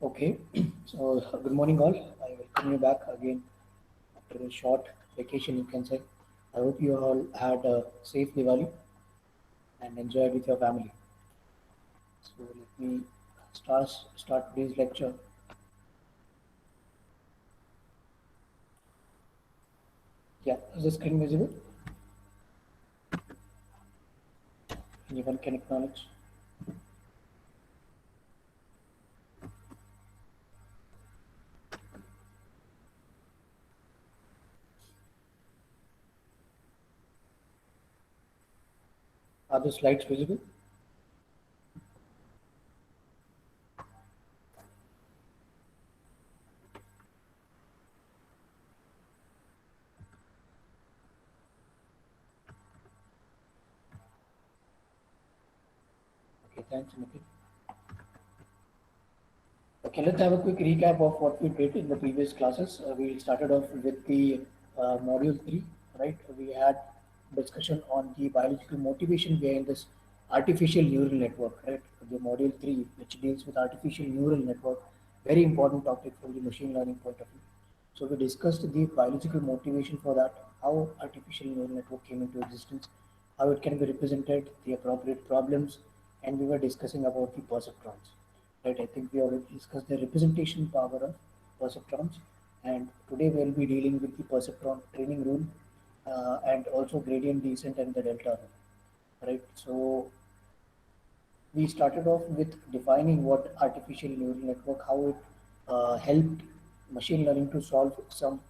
Okay, so good morning all. I welcome you back again after a short vacation, you can say. I hope you all had a safe Diwali and enjoyed with your family. So let me start today's lecture. Yeah, is the screen visible? Anyone can acknowledge? Are the slides visible? Okay, thanks, Nikhil. Okay, let's have a quick recap of what we did in the previous classes. We started off with the module 3, right? We had discussion on the biological motivation behind this artificial neural network, right? The module 3, which deals with artificial neural network, very important topic from the machine learning point of view. So we discussed the biological motivation for that, how artificial neural network came into existence, how it can be represented, the appropriate problems, and we were discussing about the perceptrons. Right, I think we already discussed the representation power of perceptrons, and today we'll be dealing with the perceptron training rule and also gradient descent and the delta rule. Right, so we started off with defining what artificial neural network, how it helped machine learning to solve some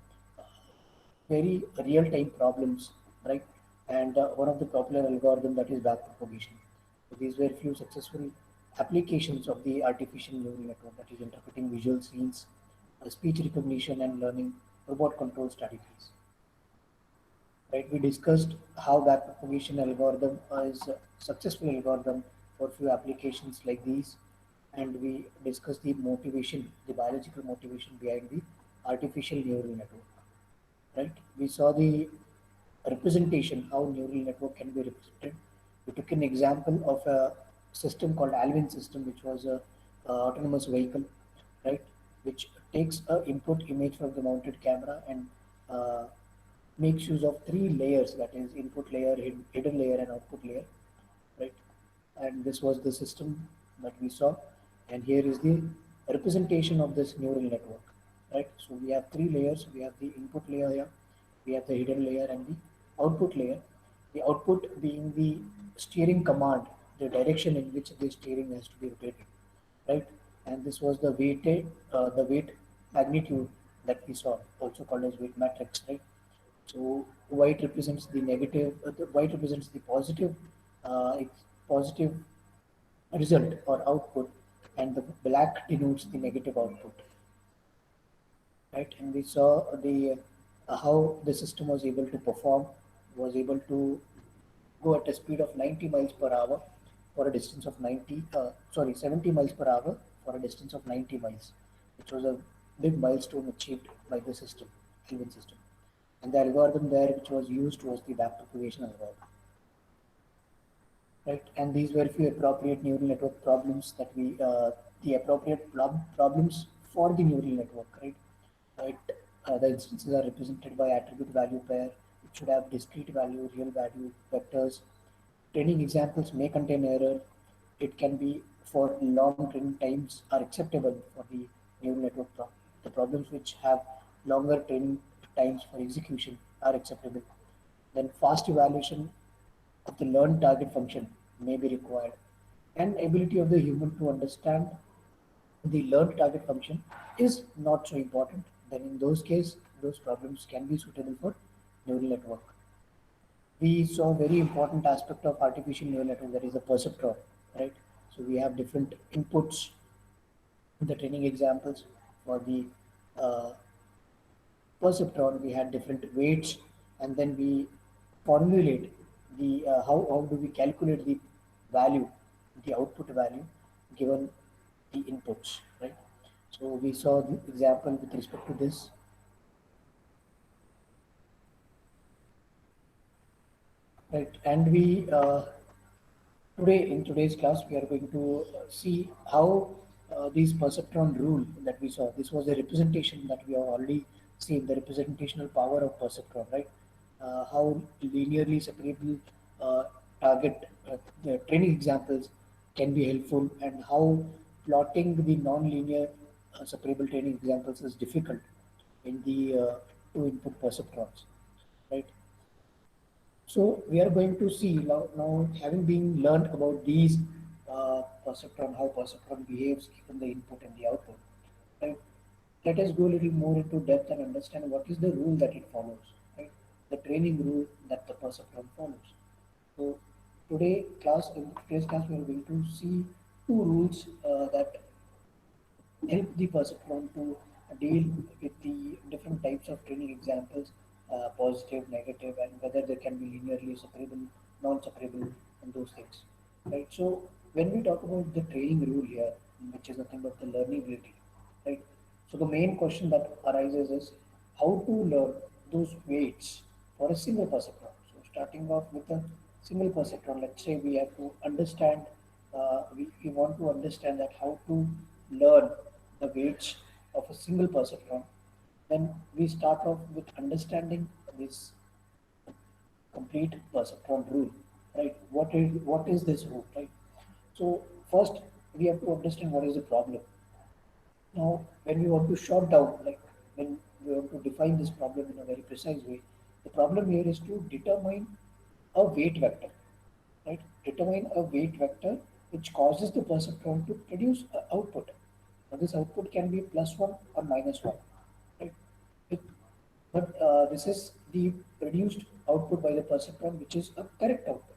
very real-time problems, right? And one of the popular algorithm that is backpropagation. So these were few successful applications of the artificial neural network, that is interpreting visual scenes, speech recognition, and learning robot control strategies. Right? We discussed how backpropagation algorithm is a successful algorithm for few applications like these, and we discussed the motivation, the biological motivation behind the artificial neural network. Right? We saw the representation, how neural network can be represented. We took an example of a system called Alvin system, which was a autonomous vehicle, right? Which takes a input image from the mounted camera and uh, makes use of three layers, that is input layer, hidden layer, and output layer, right? And this was the system that we saw. And here is the representation of this neural network, right? So we have three layers. We have the input layer here, we have the hidden layer, and the output layer. The output being the steering command, the direction in which the steering has to be rotated, right? And this was the weight magnitude that we saw, also called as weight matrix, right? So white represents the negative, the white represents the positive, it's positive result or output, and the black denotes the negative output, right? And we saw the how the system was able to perform, was able to go at a speed of 90 miles per hour for a distance of 70 miles per hour for a distance of 90 miles, which was a big milestone achieved by the system, Kelvin system. And the algorithm there which was used was the backpropagation algorithm, right? And these were few appropriate neural network problems that the appropriate problems for the neural network, right? Right. The instances are represented by attribute value pair. It should have discrete value, real value, vectors. Training examples may contain error. It can be for long training times are acceptable for the neural network problem. The problems which have longer training times for execution are acceptable. Then fast evaluation of the learned target function may be required. And ability of the human to understand the learned target function is not so important, then in those cases, those problems can be suitable for neural network. We saw very important aspect of artificial neural network, that is the perceptron, right? So we have different inputs in the training examples for the uh, perceptron. We had different weights, and then we formulate the how do we calculate the value, the output value given the inputs, right? So we saw the example with respect to this, right? And we today in today's class we are going to see how this perceptron rule that we saw, this was the representation that we have already seen, the representational power of perceptron, right? How linearly separable uh, target the training examples can be helpful, and how plotting the non-linear separable training examples is difficult in the two input perceptrons, right? So we are going to see now having been learned about these perceptron, how perceptron behaves given the input and the output. Right? Let us go a little more into depth and understand what is the rule that it follows. Right? The training rule that the perceptron follows. So in today's class we are going to see two rules that help the perceptron to deal with the different types of training examples, positive, negative, and whether they can be linearly separable, non-separable, and those things. Right. So when we talk about the training rule here, which is nothing but the learnability, right? So the main question that arises is how to learn those weights for a single perceptron. So starting off with a single perceptron, let's say we have to understand, we want to understand that how to learn the weights of a single perceptron. Then we start off with understanding this complete perceptron rule, right? What is this rule, right? So first we have to understand what is the problem. Now, when we want to short down, like when we want to define this problem in a very precise way, the problem here is to determine a weight vector, right? Determine a weight vector which causes the perceptron to produce an output. Now, this output can be +1 or -1, right? It, but this is the produced output by the perceptron, which is a correct output,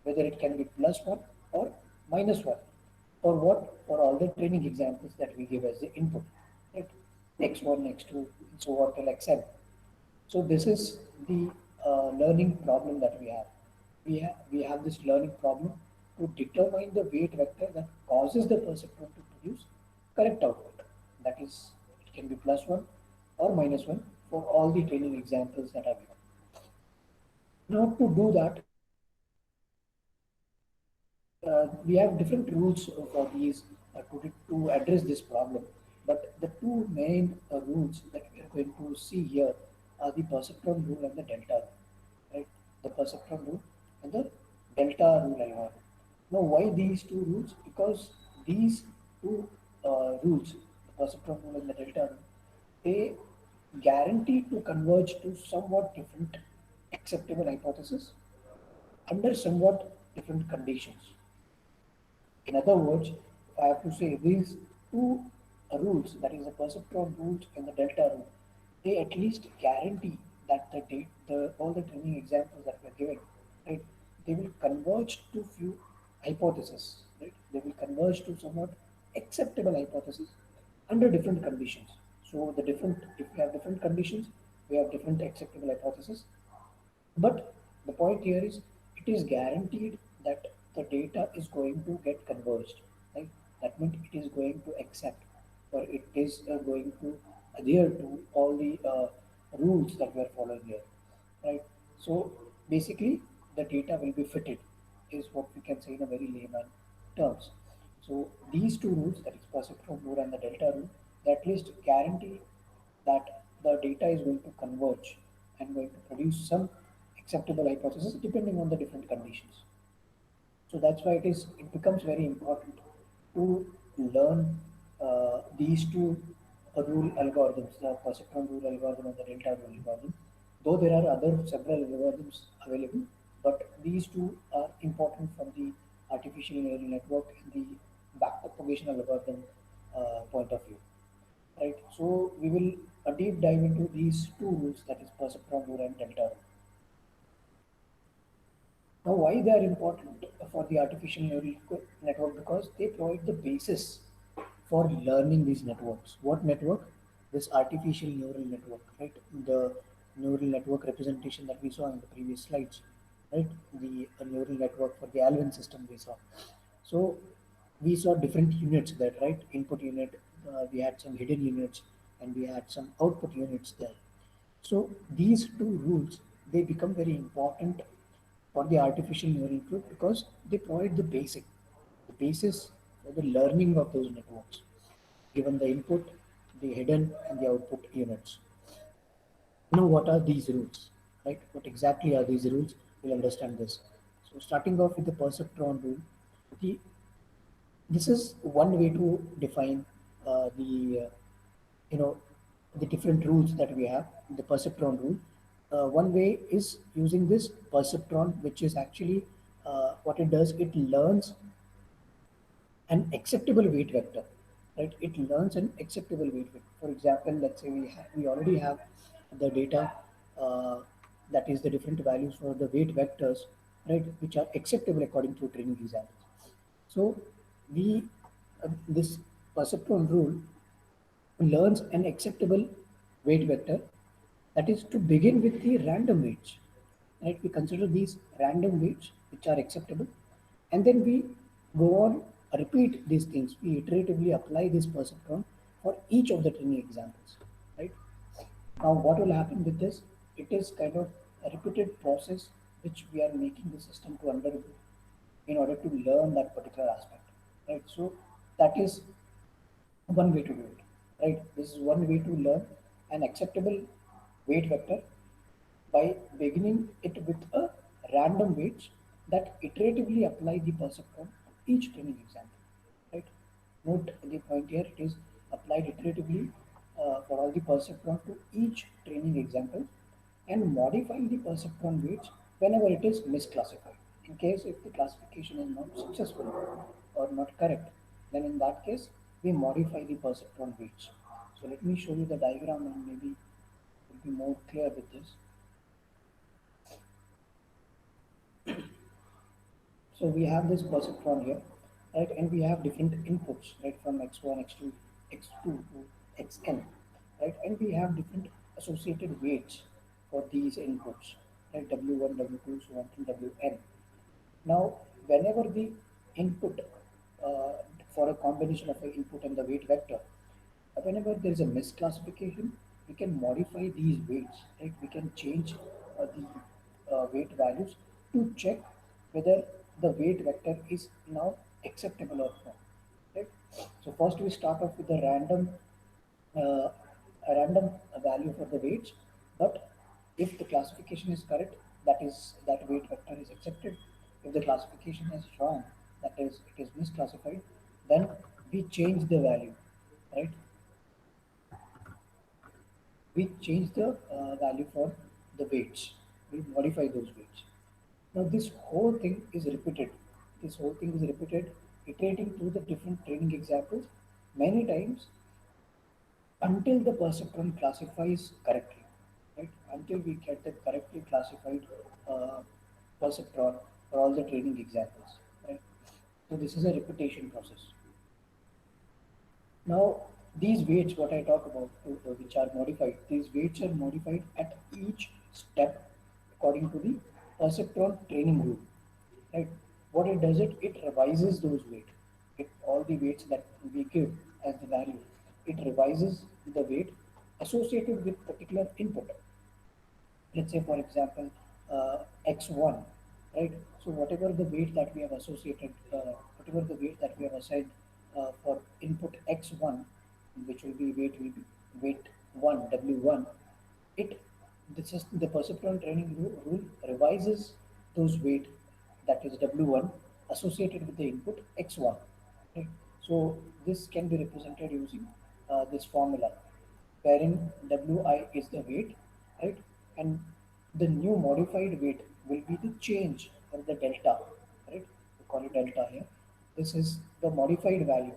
whether it can be +1 or -1, or what, for all the training examples that we give as the input, right? X1, X2, and so on till Xn. So this is the learning problem that we have. We have this learning problem to determine the weight vector that causes the perceptron to produce correct output. That is, it can be +1 or -1 for all the training examples that are given. Now to do that, we have different rules for these to address this problem. But the two main rules that we are going to see here are the perceptron rule and the delta rule, right? The perceptron rule and the delta rule algorithm. Now, why these two rules? Because these two rules, the perceptron rule and the delta rule, they guarantee to converge to somewhat different acceptable hypothesis under somewhat different conditions. In other words, if I have to say these two rules, that is the perceptron rules and the delta rule, they at least guarantee that all the training examples that we're giving, right, they will converge to few hypotheses, right? They will converge to somewhat acceptable hypothesis under different conditions. So if we have different conditions, we have different acceptable hypotheses. But the point here is it is guaranteed that the data is going to get converged, right? That means it is going to accept, or it is going to adhere to all the rules that we are following here, right? So basically, the data will be fitted, is what we can say in a very layman terms. So these two rules, that is perceptron rule and the delta rule, they at least guarantee that the data is going to converge and going to produce some acceptable hypothesis depending on the different conditions. So that's why it becomes very important to learn these two rule algorithms, the perceptron rule algorithm and the delta rule algorithm. Though there are other several algorithms available, but these two are important from the artificial neural network and the backpropagation algorithm point of view. Right. So we will deep dive into these two rules, that is perceptron rule and delta rule. Now, why they are important for the artificial neural network? Because they provide the basis for learning these networks. What network? This artificial neural network, right? The neural network representation that we saw in the previous slides, right? The neural network for the Alvin system we saw. So we saw different units there, right? Input unit, we had some hidden units, and we had some output units there. So these two rules, they become very important for the artificial neural network because they provide the basis for the learning of those networks. given the input, the hidden, and the output units. Now, what are these rules? Right? What exactly are these rules? We'll understand this. So, starting off with the perceptron rule, the this is one way to define the you know the different rules that we have. The perceptron rule. One way is using this perceptron, which is actually what it does. It learns an acceptable weight vector, right? It learns an acceptable weight vector. For example, let's say we already have the data uh, that is the different values for the weight vectors, right, which are acceptable according to training examples. So we this perceptron rule learns an acceptable weight vector, that is to begin with the random weights. Right? We consider these random weights which are acceptable, and then we go on repeat these things. We iteratively apply this perceptron for each of the training examples. Right? Now, what will happen with this? It is kind of a repeated process which we are making the system to undergo in order to learn that particular aspect. Right? So that is one way to do it, right? This is one way to learn an acceptable weight vector by beginning it with a random weights that iteratively apply the perceptron to each training example, right? Note the point here, it is applied iteratively for all the perceptron to each training example and modifying the perceptron weights whenever it is misclassified. In case if the classification is not successful or not correct, then in that case we modify the perceptron weights. So let me show you the diagram and maybe it will be more clear with this. So we have this perceptron here, right? And we have different inputs, right? From x1, x2, x2 to xn, right? And we have different associated weights for these inputs, right? W1, W2, so on till Wn. Now, whenever the input uh, for a combination of the input and the weight vector, whenever there is a misclassification, we can modify these weights, right? We can change the weight values to check whether the weight vector is now acceptable or not, right? So first we start off with uh, a random value for the weights, but if the classification is correct, that is that weight vector is accepted. If the classification is wrong, that is it is misclassified, then we change the value, right? We change the value for the weights. We modify those weights. Now this whole thing is repeated. This whole thing is repeated, iterating through the different training examples many times until the perceptron classifies correctly, right? Until we get the correctly classified uh, perceptron for all the training examples, right? So this is a repetition process. Now, these weights, what I talk about, which are modified, these weights are modified at each step according to the perceptron training rule, right? What it does, it revises those weights. It all the weights that we give as the value, it revises the weight associated with particular input. Let's say for example x1, right? So whatever the weight that we have associated, whatever the weight that we have assigned for input x1, which will be weight 1 w1, it this is the perceptron training rule revises those weight, that is w1, associated with the input x1, right? So this can be represented using this formula, wherein Wi is the weight, right? And the new modified weight will be the change or the delta, right? We call it delta here. This is the modified value,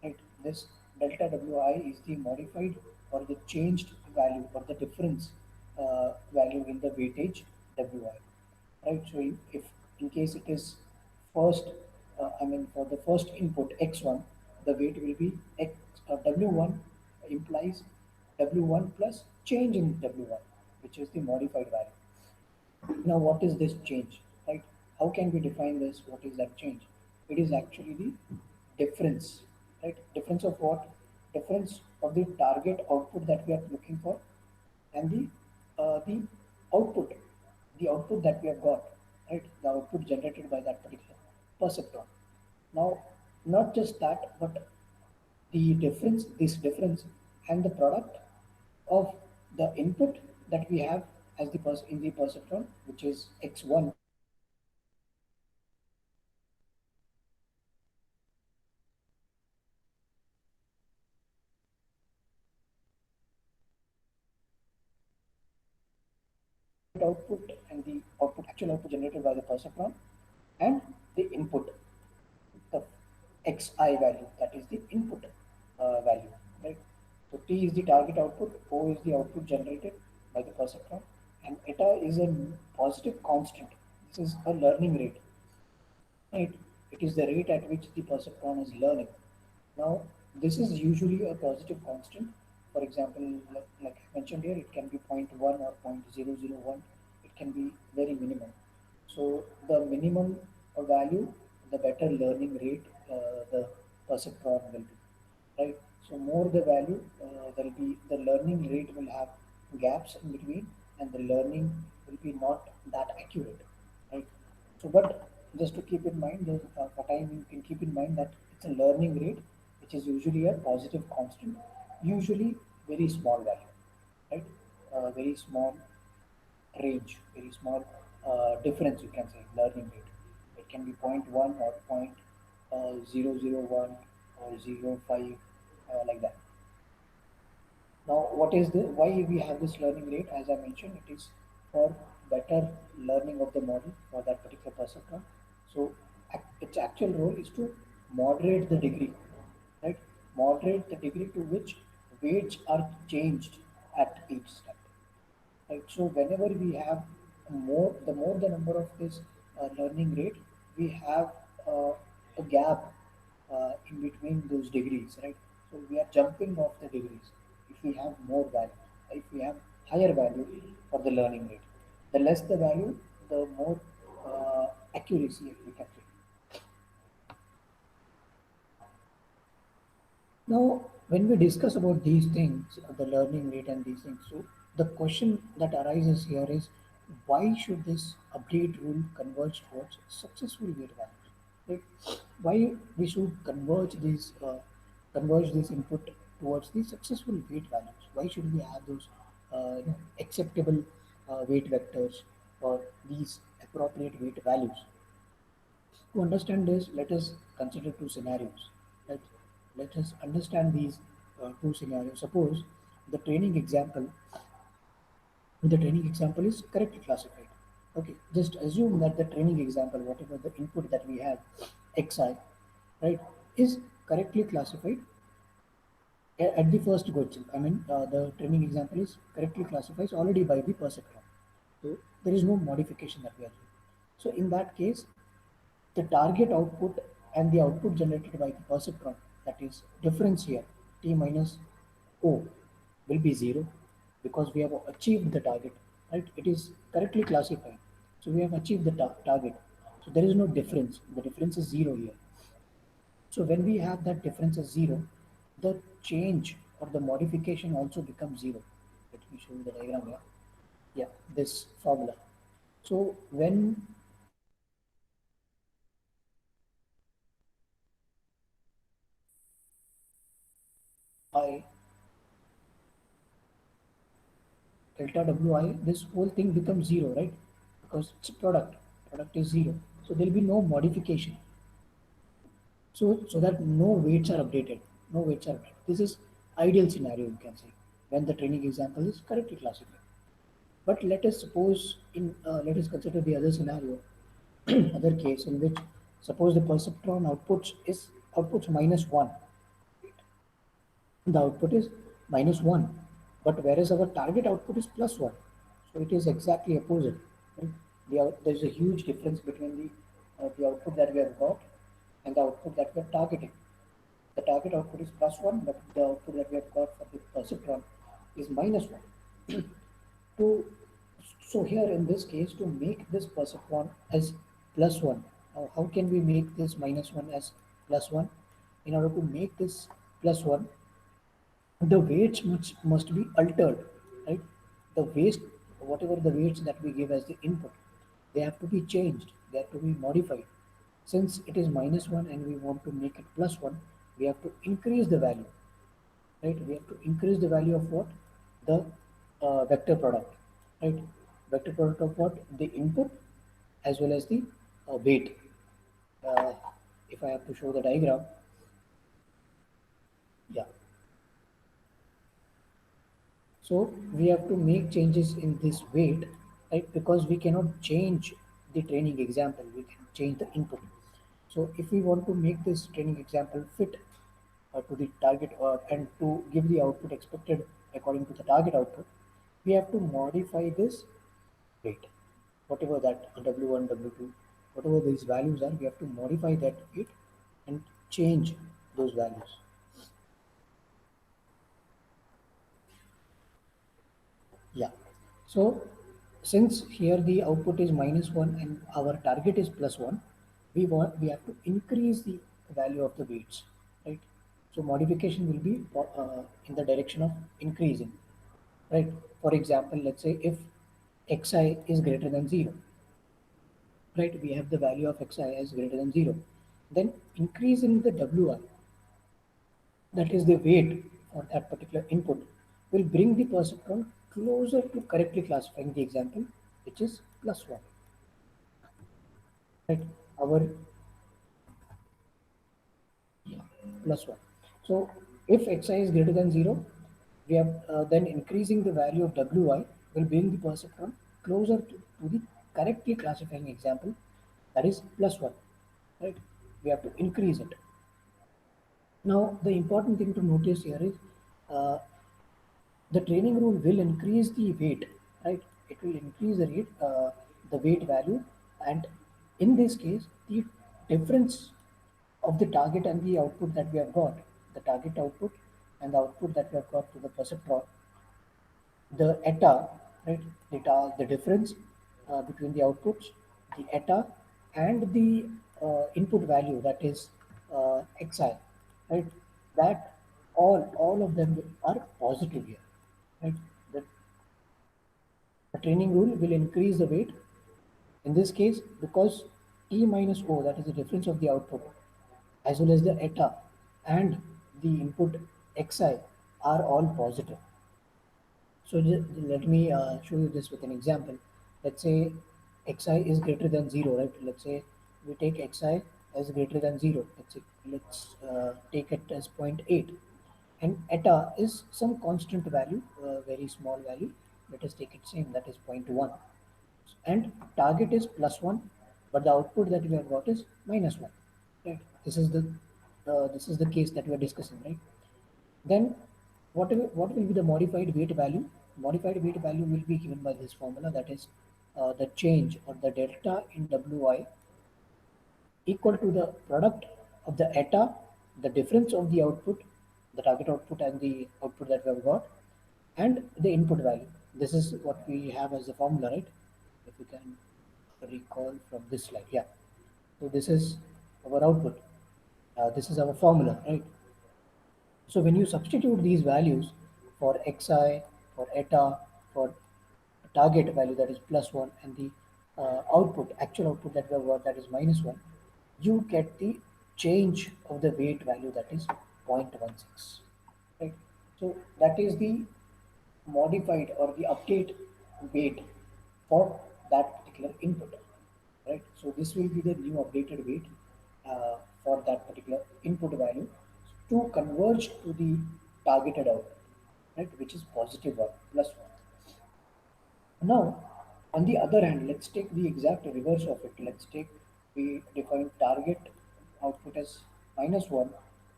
right? This delta Wi is the modified or the changed value or the difference value in the weightage Wi, right? So if in case it is first, I mean for the first input x1, the weight will be w1 implies w1 plus change in w1, which is the modified value. Now, what is this change, right? How can we define this? What is that change? It is actually the difference, right? Difference of what? Difference of the target output that we are looking for and the output, the output that we have got, right? The output generated by that particular perceptron. Now, not just that, but this difference, and the product of the input that we have as the in the perceptron, which is x1, output and the actual output generated by the perceptron, and the input, the xi value, that is the input value, right? So T is the target output, O is the output generated by the perceptron, and eta is a positive constant. This is a learning rate, right? It is the rate at which the perceptron is learning. Now, this is usually a positive constant. For example, like I mentioned here, it can be zero point 0.1 or 0.001. It can be very minimum. So the minimum value, the better learning rate the perceptron will be, right? So more the value, there will be the learning rate will have gaps in between, and the learning will be not that accurate, right? So, but just to keep in mind, for time you can keep in mind that it's a learning rate, which is usually a positive constant, usually very small value, right? Very small range, very small difference, you can say, learning rate. It can be zero point 0.1 or 0.001 or zero 0.5, like that. Now, what is the why we have this learning rate? As I mentioned, it is for better learning of the model for that particular perceptron. So, its actual role is to moderate the degree, right? Moderate the degree to which weights are changed at each step, right? So whenever we have more the number of this learning rate, we have a gap in between those degrees, right? So we are jumping off the degrees if we have more value, if we have higher value for the learning rate. The less the value, the more accuracy we can say. Now, when we discuss about these things, the learning rate and these things, so the question that arises here is why should this update rule converge towards successful weight values? Right? Why we should converge this input towards the successful weight values? Why should we have those acceptable weight vectors or these appropriate weight values? To understand this, let us consider two scenarios. Let, let us understand these two scenarios. Suppose the training example, the training example is correctly classified. Okay, just assume that the training example, whatever the input that we have, xi, right, is correctly classified at the first go itself. I mean, the training example is correctly classified already by the perceptron. So there is no modification that we are doing. So in that case, the target output and the output generated by the perceptron, that is difference here, t minus o, will be 0 because we have achieved the target, right? It is correctly classified. So we have achieved the target. So there is no difference. The difference is 0 here. So when we have that difference as 0, the change or the modification also becomes 0. Let me show you the diagram here. Yeah, this formula. So when I delta wi, this whole thing becomes 0, right? Because it's a product. Product is 0. So there will be no modification. So that no weights are updated. No weights are updated. This is ideal scenario, you can say, when the training example is correctly classified. But let us consider the other scenario, other case in which suppose the perceptron outputs minus one, the output is minus 1, but whereas our target output is plus 1, so it is exactly opposite, right? There's a huge difference between the output that we have got and the output that we are targeting. The target output is plus 1, but the output that we have got for the perceptron is minus 1. to So here in this case, to make this perceptron as plus 1, now how can we make this minus 1 as plus 1? In order to make this plus 1, the weights must be altered, right? The waste, whatever the weights that we give as the input, they have to be changed, they have to be modified. Since it is minus 1 and we want to make it plus 1, we have to increase the value, right? We have to increase the value of what? The vector product, right? Vector product of what? The input as well as the weight. Uh, if I have to show the diagram, yeah. So we have to make changes in this weight, right? Because we cannot change the training example, we can change the input. So if we want to make this training example fit to the target and to give the output expected according to the target output, we have to modify this weight, whatever that W1, W2, whatever these values are, we have to modify that weight and change those values. Yeah. So since here the output is -1 and our target is +1, we have to increase the value of the weights, right? So modification will be in the direction of increasing, right? For example, let's say if xi is greater than 0, right? We have the value of xi as greater than 0. Then increasing the wi, that is the weight for that particular input, will bring the perceptron closer to correctly classifying the example, which is +1, right? Our, yeah, +1. So if xi is greater than 0, we have then increasing the value of wi will bring the perceptron closer to the correctly classifying example, that is +1, right? We have to increase it. Now, the important thing to notice here is uh, the training rule will increase the weight, right? It will increase the weight value, and in this case, the difference of the target and the output that we have got, the target output and the output that we have got to the perceptron, the eta, right? The difference between the outputs, the eta, and the input value, that is xi, right? That all of them are positive here, right? The, the training rule will increase the weight in this case because t minus o, that is the difference of the output, as well as the eta and the input xi are all positive. So let me show you this with an example. Let's say xi is greater than 0, right? Let's say we take xi as greater than 0. Let's take it as zero point 0.8. And eta is some constant value, very small value. Let us take it same, that is zero point 0.1. And target is +1, but the output that we have got is -1. Right? This is the case that we are discussing, right? Then what will be the modified weight value? Modified weight value will be given by this formula, that is the change or the delta in Wi equal to the product of the eta, the difference of the output, the target output and the output that we have got, and the input value. This is what we have as the formula, right? If you can recall from this slide, yeah. So this is our output. This is our formula, right? So when you substitute these values for xi, for eta, for target value, that is +1, and the actual output that we have got, that is -1, you get the change of the weight value, that is 0.16. Right? So that is the modified or the update weight for that particular input, right? So this will be the new updated weight for that particular input value to converge to the targeted output, right? Which is +1, +1. Now, on the other hand, let's take the exact reverse of it. Let's take, we define target output as -1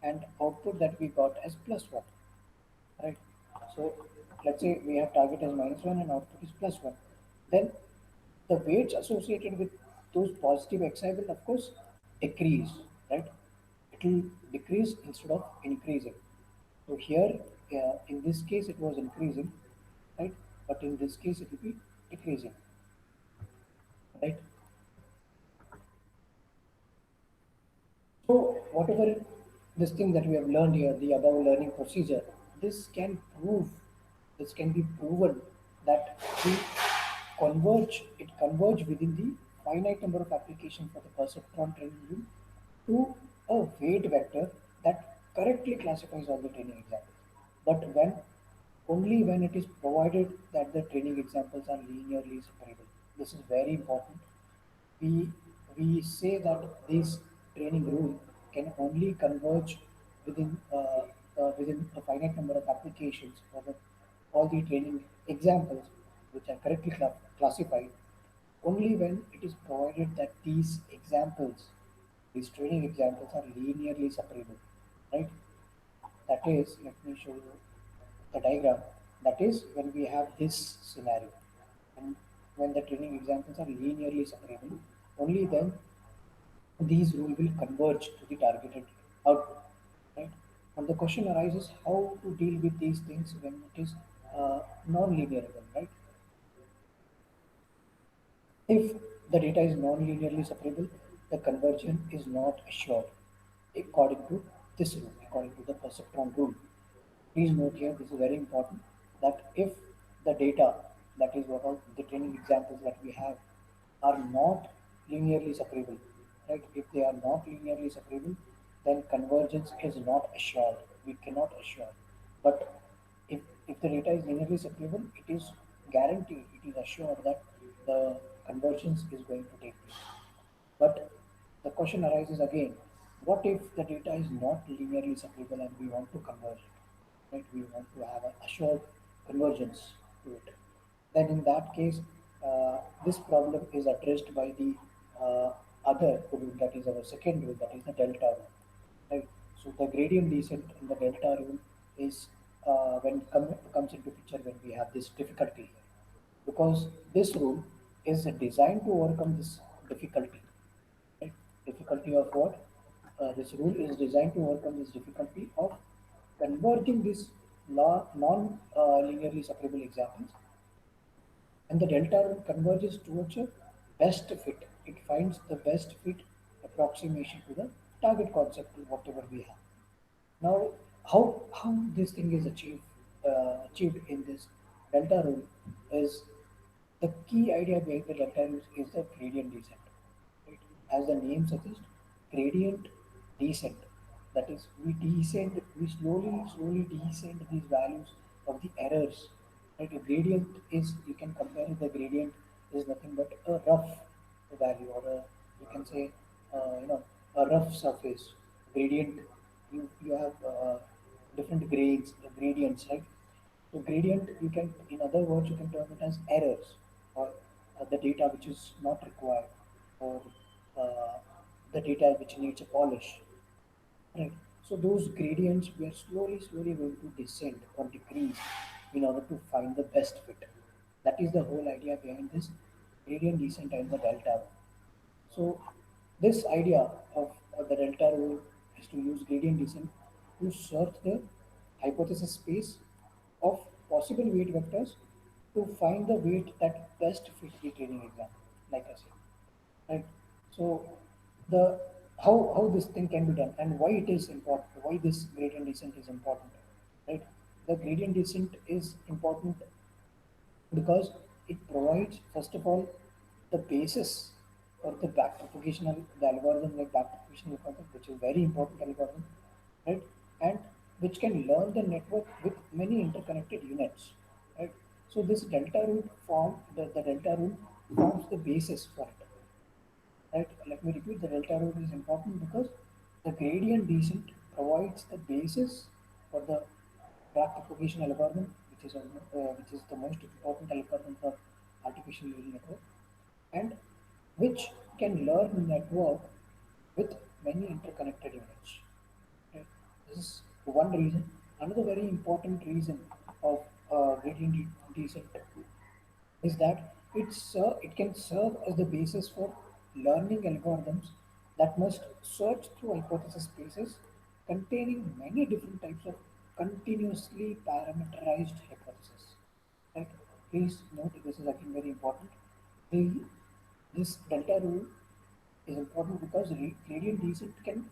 and output that we got as +1, right? So let's say we have target as -1 and output is +1. Then the weights associated with those positive xi will of course decrease, right? It will decrease instead of increasing. So here, in this case, it was increasing, right? But in this case, it will be decreasing, right? So whatever this thing that we have learned here, the above learning procedure, this can prove, this can be proven that we it converge within the finite number of applications for the perceptron training to a weight vector that correctly classifies all the training examples. But when only when it is provided that the training examples are linearly separable. This is very important. We we say that this training rule can only converge within a finite number of applications for all the training examples which are correctly classified only when it is provided that these training examples are linearly separable, right? That is, let me show you the diagram. That is when we have this scenario. And when the training examples are linearly separable, only then these rules will converge to the targeted output. Right? And the question arises how to deal with these things when it is non-linear, right? If the data is non-linearly separable, the conversion is not assured according to this rule, according to the perceptron rule. Please note here, this is very important, that if the data, that is what all the training examples that we have, are not linearly separable, right? If they are not linearly separable, then convergence is not assured. We cannot assure. But if, if the data is linearly separable, it is guaranteed, it is assured that the convergence is going to take place. But the question arises again, what if the data is not linearly separable and we want to converge it, right? We want to have an assured convergence to it. Then in that case, this problem is addressed by the other rule, that is our second rule, that is the delta rule, right? So the gradient descent in the delta rule is comes into picture when we have this difficulty here, because this rule is designed to overcome this difficulty. Right? Difficulty of what? This rule is designed to overcome this difficulty of converting these non-linearly separable examples, and the delta rule converges towards a best fit. It finds the best fit approximation to the target concept, whatever we have. Now, how this thing is achieved in this delta rule is the key idea behind the delta rule is the gradient descent. Right? As the name suggests, gradient descent. That is, we slowly descend these values of the errors. Right? A gradient is, you can compare it, the gradient is nothing but a rough value, or a, you can say, a rough surface. Gradient, you have different gradients, right? So gradient, you can, in other words, you can term it as errors, or the data which is not required, or uh, the data which needs a polish, right? So those gradients we are slowly going to descend or decrease in order to find the best fit. That is the whole idea behind this gradient descent and the delta. So this idea of the delta rule is to use gradient descent to search the hypothesis space of possible weight vectors to find the weight that best fit the training example, like I said. Right? So the how this thing can be done and why it is important, why this gradient descent is important, right? The gradient descent is important because it provides, first of all, the basis for the backpropagation the algorithm like backpropagation algorithm, which is very important algorithm, right? And which can learn the network with many interconnected units, right? So this delta rule the delta rule forms the basis for it, right? Let me repeat, the delta rule is important because the gradient descent provides the basis for the backpropagation algorithm, which is the most important algorithm for artificial neural network, and which can learn network with many interconnected units. Right? This is one reason. Another very important reason of descent is that it can serve as the basis for learning algorithms that must search through hypothesis spaces containing many different types of continuously parameterized hypotheses. Right? Please note this is again very important. The, this delta rule is important because gradient descent can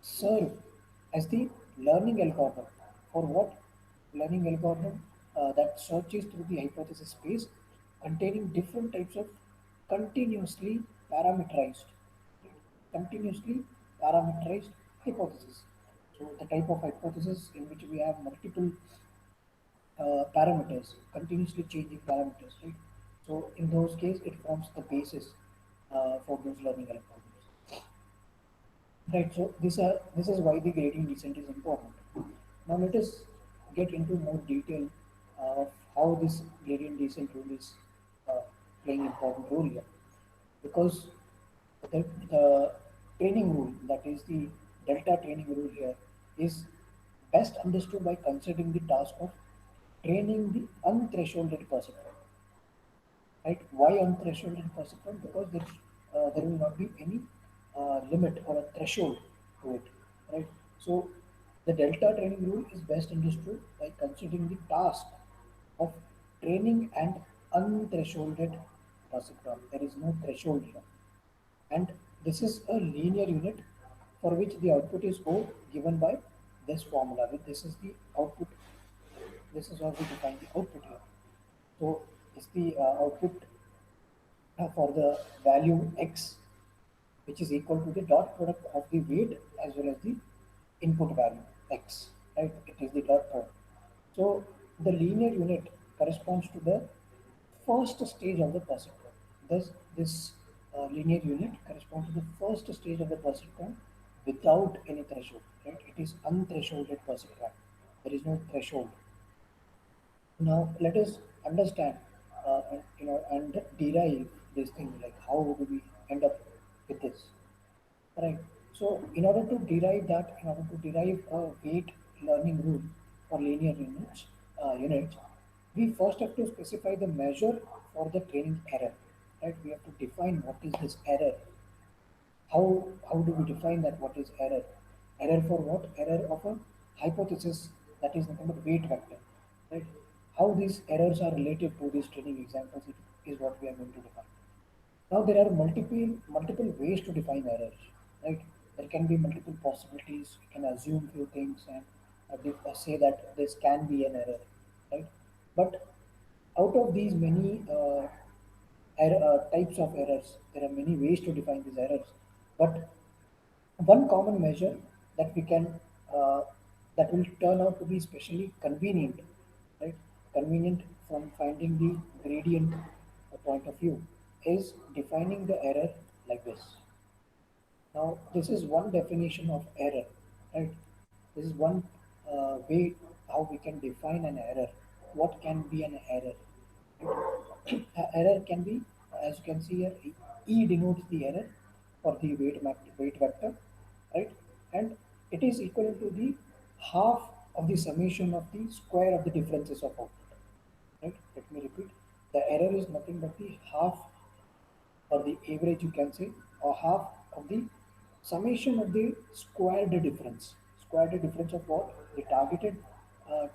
serve as the learning algorithm for what? Learning algorithm that searches through the hypothesis space containing different types of continuously parameterized continuously parameterized hypothesis. So the type of hypothesis in which we have multiple parameters, continuously changing parameters, right? So in those cases, it forms the basis for those learning algorithms. Right, so this is why the gradient descent is important. Now let us get into more detail of how this gradient descent rule is uh, playing important role here. Because the training rule, that is the delta training rule here, is best understood by considering the task of training the unthresholded perceptron. Right? Why unthresholded perceptron? Because there will not be any limit or a threshold to it. Right? So the delta training rule is best understood by considering the task of training and unthresholded perceptron. There is no threshold here, and this is a linear unit for which the output is O given by this formula. This is the output. This is how we define the output here. So it's the output for the value x, which is equal to the dot product of the weight as well as the input value x. Right? It is the dot product. So the linear unit corresponds to the first stage of the perceptron. Thus, this linear unit corresponds to the first stage of the perceptron without any threshold. Right? It is unthresholded perceptron. There is no threshold. Now let us understand, and derive this thing. Like how do we end up with this? Right. So in order to derive a weight learning rule for linear units, we first have to specify the measure for the training error. Right. We have to define what is this error. How do we define that? What is error? Error for what? Error of a hypothesis that is nothing but weight vector. Right. How these errors are related to these training examples is what we are going to define. Now there are multiple ways to define errors, right? There can be multiple possibilities. You can assume few things and say that this can be an error, right? But out of these many types of errors, there are many ways to define these errors. But one common measure that we can that will turn out to be especially convenient, right? Convenient from finding the gradient point of view is defining the error like this. Now, this is one definition of error, right? This is one way how we can define an error. What can be an error? Right? Error can be, as you can see here, E denotes the error for the weight vector, right? And it is equal to the half of the summation of the square of the differences of output. Right? Let me repeat. The error is nothing but the half or the average, you can say, or half of the summation of the squared difference. Squared difference of what? The targeted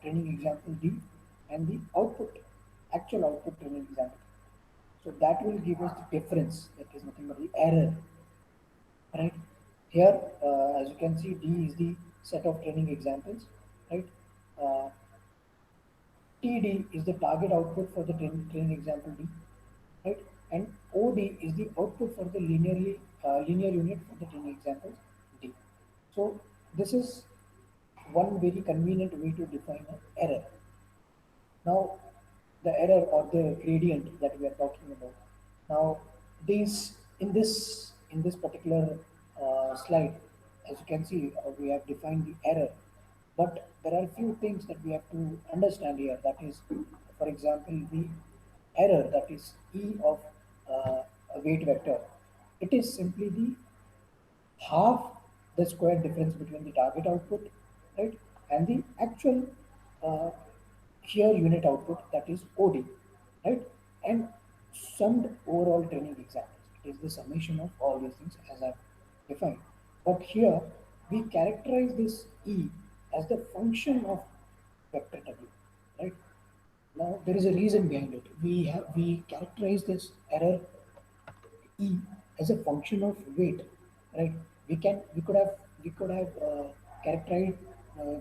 training example D and the output, actual output training example. So that will give us the difference. That is nothing but the error. Right? Here, as you can see, D is the set of training examples. Right? Uh, TD is the target output for the training example D, right? And OD is the output for the linear unit for the training example D. So this is one very convenient way to define an error. Now, the error or the gradient that we are talking about. Now, these in this particular slide, as you can see, we have defined the error, but there are few things that we have to understand here. That is, for example, the error, that is E of a weight vector. It is simply the half the square difference between the target output, right, and the actual uh, here unit output, that is OD, right, and summed overall training examples. It is the summation of all these things as I've defined. But here we characterize this E as the function of vector W, right? Now there is a reason behind it. We characterize this error E as a function of weight, right? We could have characterized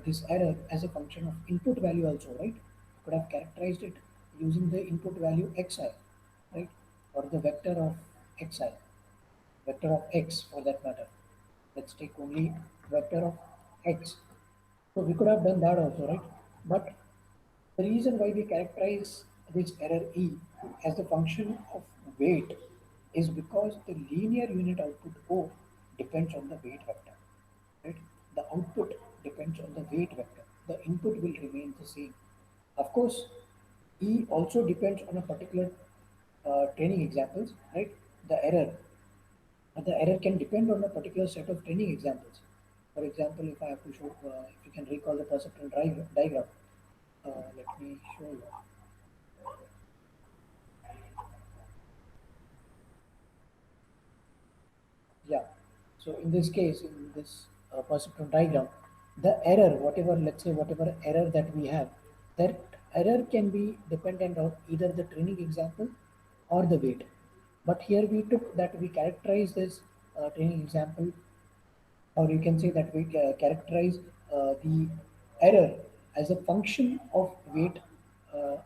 this error as a function of input value also, right? We could have characterized it using the input value xi, right? Or the vector of xi, vector of x for that matter. Let's take only vector of x. So we could have done that also, right? But the reason why we characterize this error E as the function of weight is because the linear unit output O depends on the weight vector, right? The output depends on the weight vector. The input will remain the same. Of course, E also depends on a particular training examples, right? The error, the error can depend on a particular set of training examples. For example, if I have to show, if you can recall the perceptron diagram, let me show you. Yeah. So in this case, in this perceptron diagram, the error, whatever, let's say, whatever error that we have, that error can be dependent on either the training example or the weight. But here we took that we characterize this training example, or you can say that we characterize the error as a function of uh,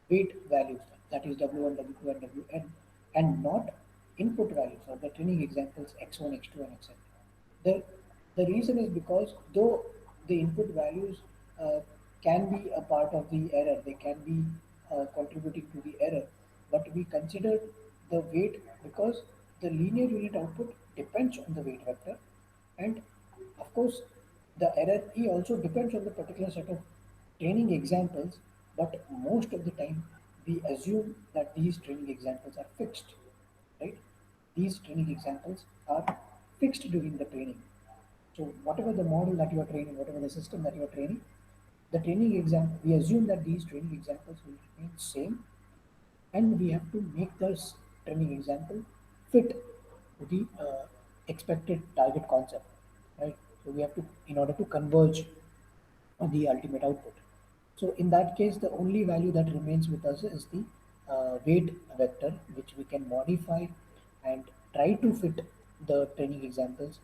weight values, that is W1, W2, and Wn, and not input values or the training examples x1, x2, and xn. The, the reason is because though the input values uh, can be a part of the error, they can be contributing to the error, but we consider the weight because the linear unit output depends on the weight vector, and of course the error E also depends on the particular set of training examples, but most of the time we assume that these training examples are fixed, right? These training examples are fixed during the training. So whatever the model that you are training, whatever the system that you are training, the training example, we assume that these training examples will remain same, and we have to make this training example fit to the expected target concept, right? So we have to, in order to converge on the ultimate output. So in that case, the only value that remains with us is the weight vector, which we can modify and try to fit the training examples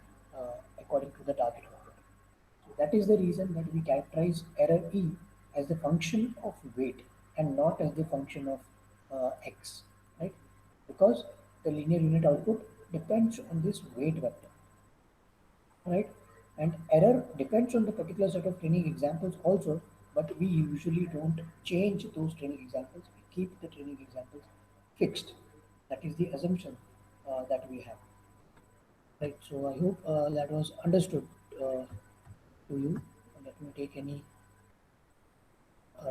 according to the target output. So that is the reason that we characterize error E as the function of weight and not as the function of x, right? Because the linear unit output depends on this weight vector, right? And error depends on the particular set of training examples also, but we usually don't change those training examples. We keep the training examples fixed. That is the assumption that we have, right? So I hope that was understood to you. Let me take any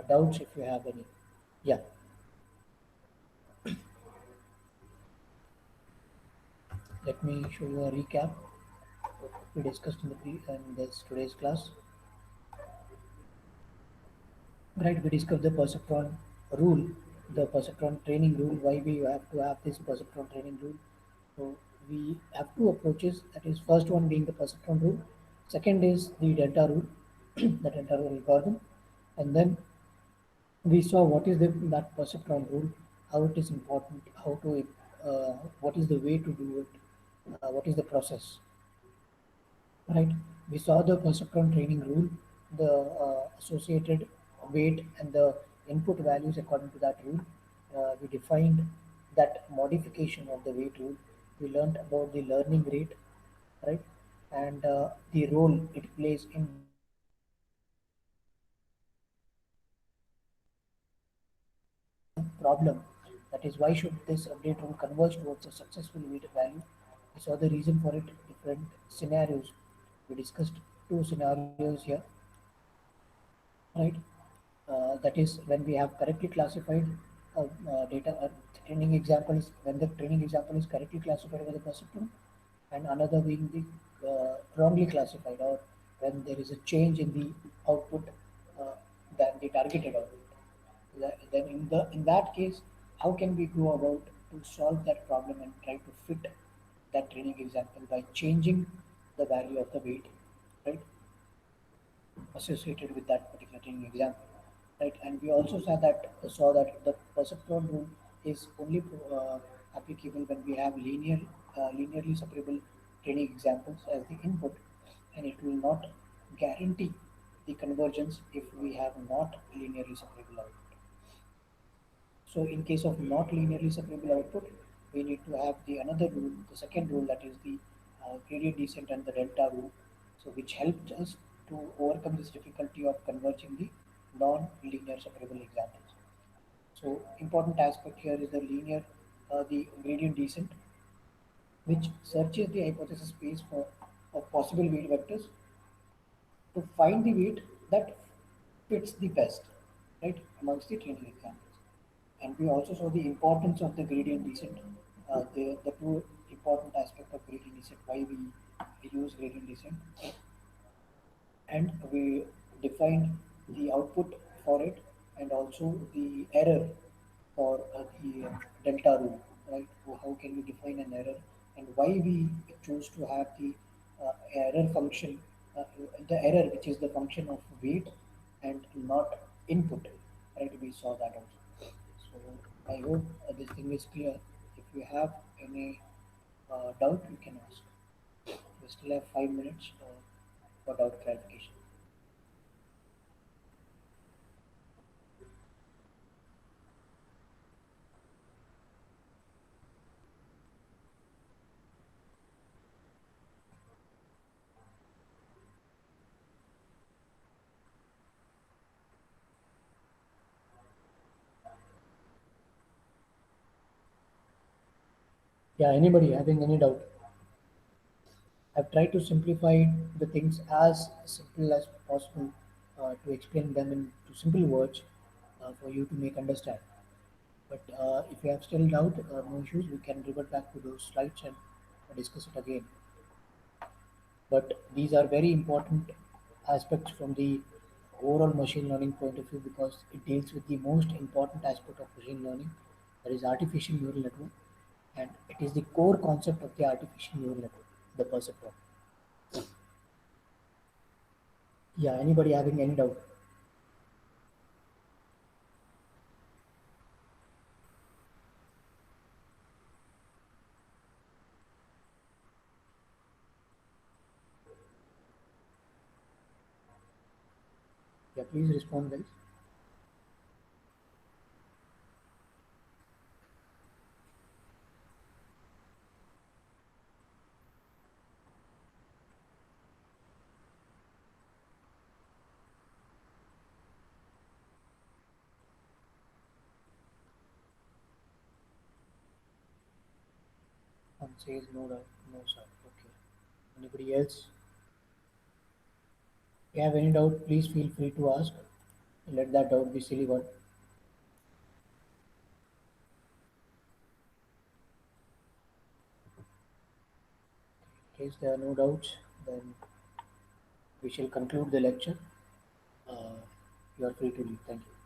doubts if you have any. Yeah, let me show you a recap of what we discussed in the in this today's class. Right, we discussed the perceptron rule, the perceptron training rule, why we have to have this perceptron training rule. So we have two approaches. That is, first one being the perceptron rule, second is the delta rule, the delta rule algorithm, and then we saw what is that perceptron rule, how it is important, how to what is the way to do it, what is the process, right? We saw the perceptron training rule, the associated weight and the input values according to that rule. We defined that modification of the weight rule. We learned about the learning rate, right? And the role it plays in problem. That is, why should this update rule converge towards a successful weight value? We saw the reason for it, different scenarios. We discussed two scenarios here, right? That is when we have correctly classified data. Training example is when the training example is correctly classified by the perceptron, and another being the wrongly classified, or when there is a change in the output than the targeted output. Then in that case, how can we go about to solve that problem and try to fit that training example by changing the value of the weight, right, associated with that particular training example, right? And we also saw that the perceptron rule is only applicable when we have linearly separable training examples as the input, and it will not guarantee the convergence if we have not linearly separable output. So in case of not linearly separable output, we need to have the another rule, the second rule, that is the gradient descent and the delta rule. So which helped us to overcome this difficulty of converging the non-linear separable examples. So important aspect here is the gradient descent, which searches the hypothesis space for of possible weight vectors to find the weight that fits the best, right, amongst the training examples. And we also saw the importance of the gradient descent, the two important aspect of gradient descent, why we use gradient descent, and we defined the output for it and also the error for the delta rule, right? So how can we define an error and why we choose to have the error function, the error which is the function of weight and not input, right? We saw that also. So I hope this thing is clear. If you have any doubt, you can ask. We still have 5 minutes for doubt clarification. Yeah, anybody having any doubt? I've tried to simplify the things as simple as possible to explain them into simple words for you to make understand. But if you have still doubt, no issues, we can revert back to those slides and discuss it again. But these are very important aspects from the overall machine learning point of view because it deals with the most important aspect of machine learning, that is artificial neural network, and it is the core concept of the artificial neural network, the perceptron. Yeah, anybody having any doubt? Yeah, please respond, guys. And says no doubt, no sir. Okay. Anybody else? If you have any doubt, please feel free to ask. Let that doubt be silly one. In case there are no doubts, then we shall conclude the lecture. Uh, you are free to leave. Thank you.